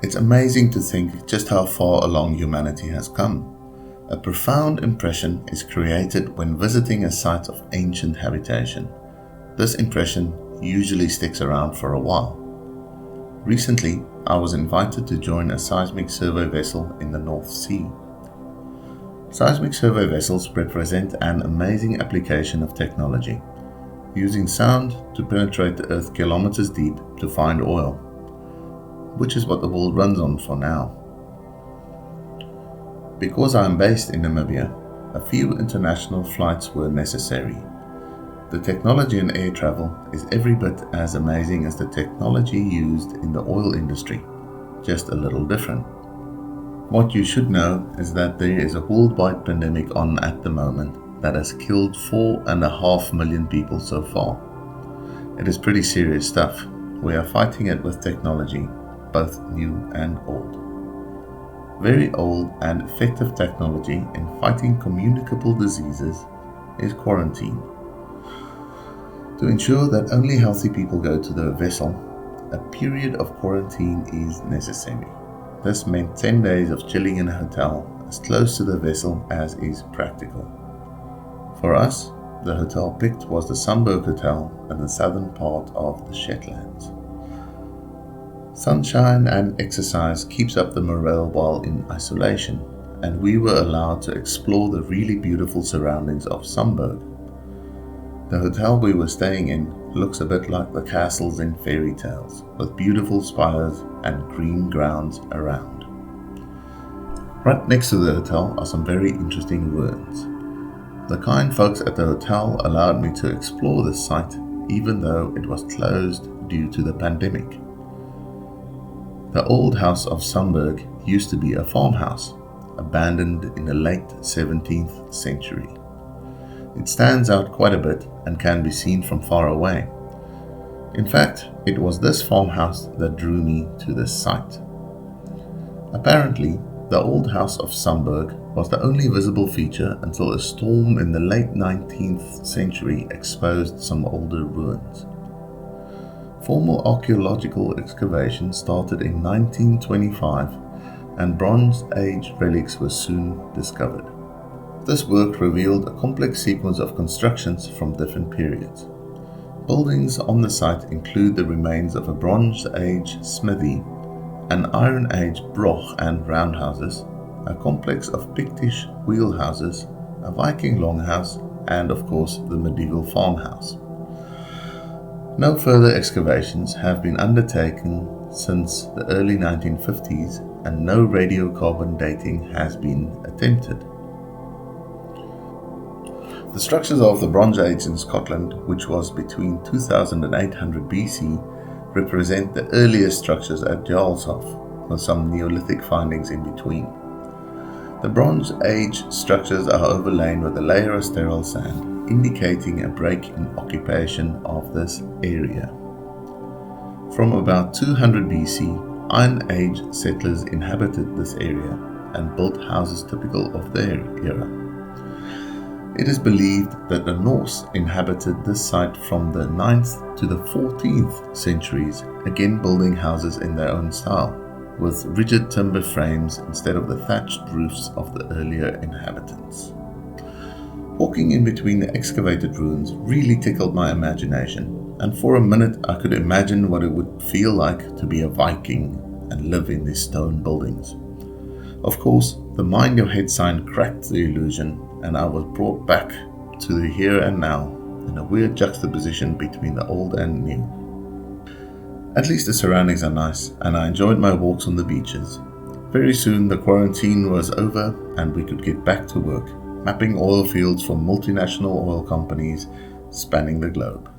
It's amazing to think just how far along humanity has come. A profound impression is created when visiting a site of ancient habitation. This impression usually sticks around for a while. Recently, I was invited to join a seismic survey vessel in the North Sea. Seismic survey vessels represent an amazing application of technology, using sound to penetrate the earth kilometers deep to find oil, which is what the world runs on for now. Because I am based in Namibia, a few international flights were necessary. The technology in air travel is every bit as amazing as the technology used in the oil industry, just a little different. What you should know is that there is a worldwide pandemic on at the moment that has killed 4.5 million people so far. It is pretty serious stuff. We are fighting it with technology, both new and old. Very old and effective technology in fighting communicable diseases is quarantine. To ensure that only healthy people go to the vessel, a period of quarantine is necessary. This meant 10 days of chilling in a hotel as close to the vessel as is practical. For us, the hotel picked was the Sandberg Hotel in the southern part of the Shetlands. Sunshine and exercise keeps up the morale while in isolation, and we were allowed to explore the really beautiful surroundings of Sandberg. The hotel we were staying in looks a bit like the castles in fairy tales, with beautiful spires and green grounds around. Right next to the hotel are some very interesting ruins. The kind folks at the hotel allowed me to explore this site even though it was closed due to the pandemic. The old house of Sandberg used to be a farmhouse, abandoned in the late 17th century. It stands out quite a bit and can be seen from far away. In fact, it was this farmhouse that drew me to this site. Apparently, the old house of Sandberg was the only visible feature until a storm in the late 19th century exposed some older ruins. Formal archaeological excavations started in 1925 and Bronze Age relics were soon discovered. This work revealed a complex sequence of constructions from different periods. Buildings on the site include the remains of a Bronze Age smithy, an Iron Age broch and roundhouses, a complex of Pictish wheelhouses, a Viking longhouse, and of course the medieval farmhouse. No further excavations have been undertaken since the early 1950s and no radiocarbon dating has been attempted. The structures of the Bronze Age in Scotland, which was between 2800 BC, represent the earliest structures at Jarlshof, with some Neolithic findings in between. The Bronze Age structures are overlain with a layer of sterile sand, indicating a break in occupation of this area. From about 200 BC, Iron Age settlers inhabited this area and built houses typical of their era. It is believed that the Norse inhabited this site from the 9th to the 14th centuries, again building houses in their own style, with rigid timber frames instead of the thatched roofs of the earlier inhabitants. Walking in between the excavated ruins really tickled my imagination, and for a minute I could imagine what it would feel like to be a Viking and live in these stone buildings. Of course, the Mind Your Head sign cracked the illusion, and I was brought back to the here and now in a weird juxtaposition between the old and new. At least the surroundings are nice, and I enjoyed my walks on the beaches. Very soon the quarantine was over and we could get back to work, mapping oil fields for multinational oil companies spanning the globe.